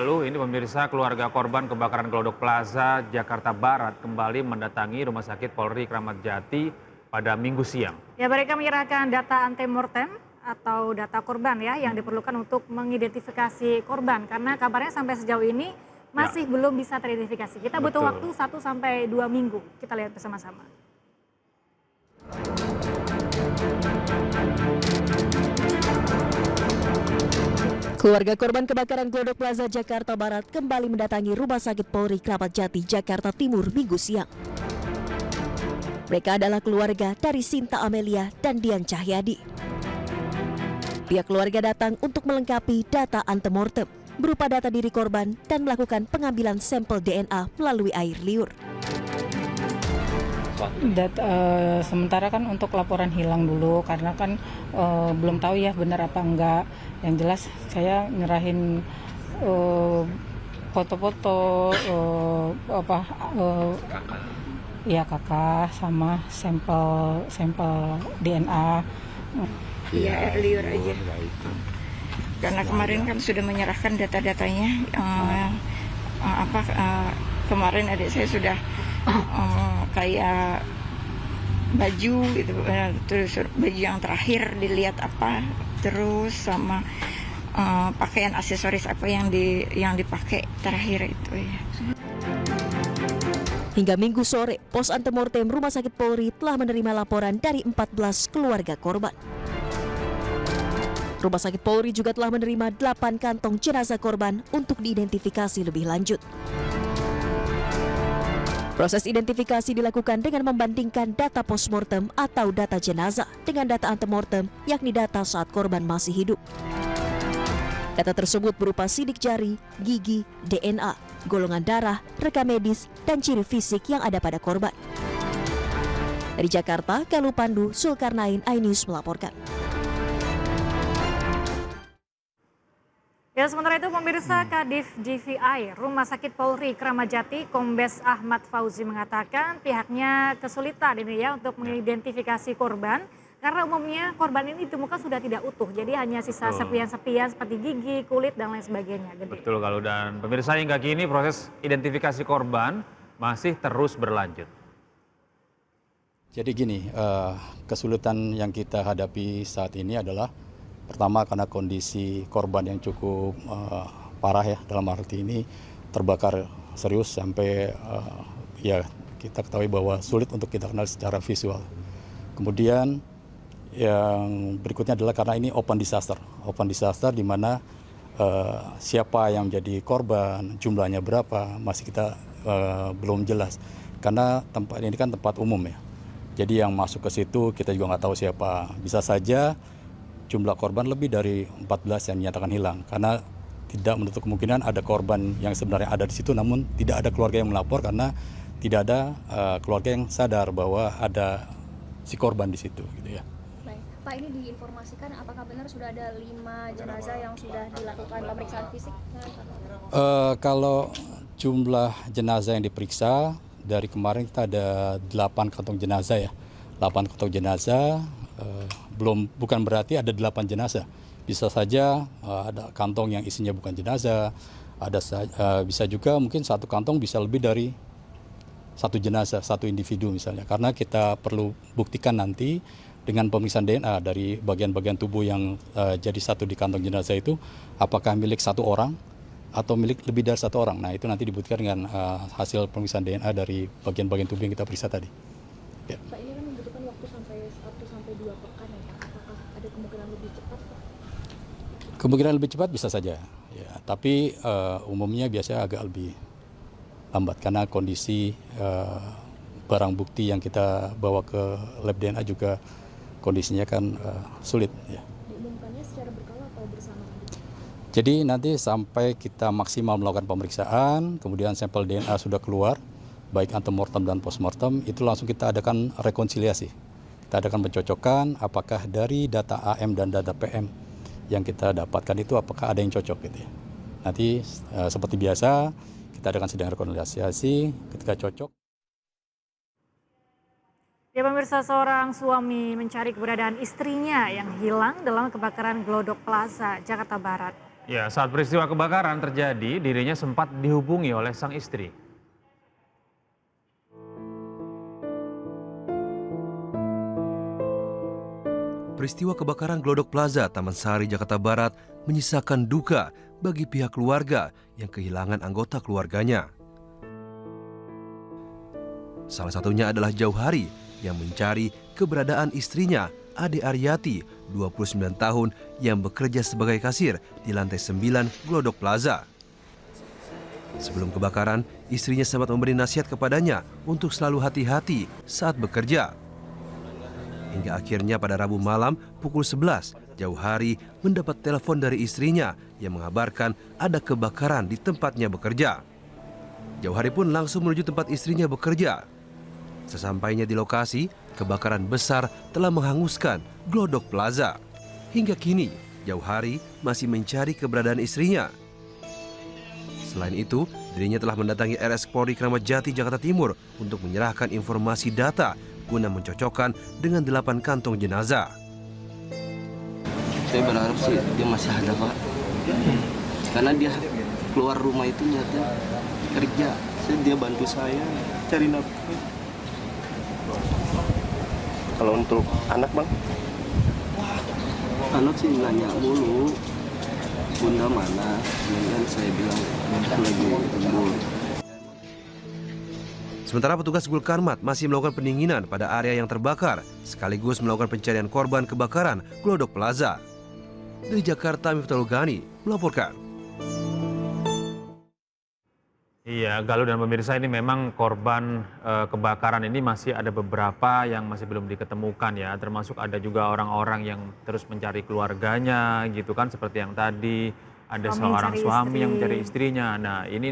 lalu, ini pemirsa, keluarga korban kebakaran Glodok Plaza, Jakarta Barat kembali mendatangi Rumah Sakit Polri Kramat Jati pada Minggu siang. Ya, mereka menyerahkan data antemortem atau data korban ya yang diperlukan untuk mengidentifikasi korban karena kabarnya sampai sejauh ini masih belum bisa teridentifikasi. Kita butuh waktu 1 sampai 2 minggu. Kita lihat bersama-sama. Keluarga korban kebakaran Glodok Plaza Jakarta Barat kembali mendatangi Rumah Sakit Polri Kramat Jati Jakarta Timur Minggu siang. Mereka adalah keluarga dari Sinta Amelia dan Dian Cahyadi. Pihak keluarga datang untuk melengkapi data antemortem berupa data diri korban dan melakukan pengambilan sampel DNA melalui air liur. Sementara kan untuk laporan hilang dulu karena kan belum tahu ya benar apa enggak. Yang jelas saya nyerahin foto-foto ya kakak sama sampel DNA. Iya, air liur aja. Karena kemarin kan sudah menyerahkan data-datanya. Kemarin adik saya sudah kayak baju gitu, terus baju yang terakhir dilihat apa, terus sama pakaian aksesoris apa yang dipakai terakhir itu ya. Hingga Minggu sore, pos antemortem Rumah Sakit Polri telah menerima laporan dari 14 keluarga korban. Rumah Sakit Polri juga telah menerima 8 kantong jenazah korban untuk diidentifikasi lebih lanjut. Proses identifikasi dilakukan dengan membandingkan data postmortem atau data jenazah dengan data antemortem, yakni data saat korban masih hidup. Data tersebut berupa sidik jari, gigi, DNA, golongan darah, rekam medis, dan ciri fisik yang ada pada korban. Dari Jakarta, Galuh Pandu, Zulkarnain, iNews melaporkan. Ya, sementara itu pemirsa, Kadif GVI Rumah Sakit Polri Kramat Jati Kombes Ahmad Fauzi mengatakan pihaknya kesulitan ini ya untuk mengidentifikasi korban karena umumnya korban ini ditemukan sudah tidak utuh, jadi hanya sisa serpian-serpian seperti gigi, kulit dan lain sebagainya. Betul kalau, dan pemirsa, hingga kini proses identifikasi korban masih terus berlanjut. Jadi gini, kesulitan yang kita hadapi saat ini adalah pertama karena kondisi korban yang cukup parah ya, dalam arti ini terbakar serius sampai ya kita ketahui bahwa sulit untuk kita kenal secara visual. Kemudian yang berikutnya adalah karena ini open disaster di mana siapa yang menjadi korban, jumlahnya berapa masih kita belum jelas karena tempat ini kan tempat umum ya. Jadi yang masuk ke situ kita juga nggak tahu siapa. Bisa saja jumlah korban lebih dari 14 yang dinyatakan hilang karena tidak menutup kemungkinan ada korban yang sebenarnya ada di situ namun tidak ada keluarga yang melapor karena tidak ada keluarga yang sadar bahwa ada si korban di situ gitu ya. Baik, Pak, ini diinformasikan apakah benar sudah ada 5 jenazah yang sudah dilakukan pemeriksaan fisik? Kalau jumlah jenazah yang diperiksa dari kemarin kita ada 8 kantong jenazah ya. 8 kantong jenazah bukan berarti ada 8 jenazah. Bisa saja ada kantong yang isinya bukan jenazah, bisa juga mungkin satu kantong bisa lebih dari satu jenazah, satu individu misalnya. Karena kita perlu buktikan nanti dengan pemeriksaan DNA dari bagian-bagian tubuh yang jadi satu di kantong jenazah itu, apakah milik satu orang atau milik lebih dari satu orang. Nah itu nanti dibuktikan dengan hasil pemeriksaan DNA dari bagian-bagian tubuh yang kita periksa tadi. Ya. Pak, ini kan membutuhkan waktu sampai 1 sampai 2 pekan ya Pak. Apakah ada kemungkinan lebih cepat Pak? Kemungkinan lebih cepat bisa saja, ya. Tapi umumnya biasanya agak lebih lambat karena kondisi barang bukti yang kita bawa ke lab DNA juga kondisinya kan sulit. Ya. Diumumkannya secara berkala atau bersama? Jadi nanti sampai kita maksimal melakukan pemeriksaan, kemudian sampel DNA sudah keluar, baik antemortem dan postmortem, itu langsung kita adakan rekonsiliasi. Kita adakan pencocokan apakah dari data AM dan data PM yang kita dapatkan itu apakah ada yang cocok gitu ya. Nanti seperti biasa kita adakan sidang rekonsiliasi, ketika cocok. Ya, pemirsa, seorang suami mencari keberadaan istrinya yang hilang dalam kebakaran Glodok Plaza, Jakarta Barat. Ya, saat peristiwa kebakaran terjadi, dirinya sempat dihubungi oleh sang istri. Peristiwa kebakaran Glodok Plaza, Taman Sari, Jakarta Barat menyisakan duka bagi pihak keluarga yang kehilangan anggota keluarganya. Salah satunya adalah Jauhari yang mencari keberadaan istrinya, Ade Aryati, 29 tahun, yang bekerja sebagai kasir di lantai 9 Glodok Plaza. Sebelum kebakaran, istrinya sempat memberi nasihat kepadanya untuk selalu hati-hati saat bekerja. Hingga akhirnya pada Rabu malam pukul 11, Jauhari mendapat telepon dari istrinya yang mengabarkan ada kebakaran di tempatnya bekerja. Jauhari pun langsung menuju tempat istrinya bekerja. Sesampainya di lokasi, kebakaran besar telah menghanguskan Glodok Plaza. Hingga kini, Jauhari masih mencari keberadaan istrinya. Selain itu, dirinya telah mendatangi RS Polri Kramat Jati, Jakarta Timur untuk menyerahkan informasi data guna mencocokkan dengan 8 kantong jenazah. Saya berharap sih dia masih ada, Pak. Karena dia keluar rumah itu nyata kerja. Dia bantu saya cari nafkah. Kalau untuk anak, Bang? Anak sih nanya mulu, bunda mana? Dan saya bilang lagi lembur. Sementara petugas Gulkarmat masih melakukan pendinginan pada area yang terbakar, sekaligus melakukan pencarian korban kebakaran Glodok Plaza. Dari Jakarta, Miftahul Ghani melaporkan. Iya, Galuh dan pemirsa, ini memang korban kebakaran ini masih ada beberapa yang masih belum diketemukan ya, termasuk ada juga orang-orang yang terus mencari keluarganya gitu kan, seperti yang tadi ada seorang suami yang mencari istrinya. Nah, ini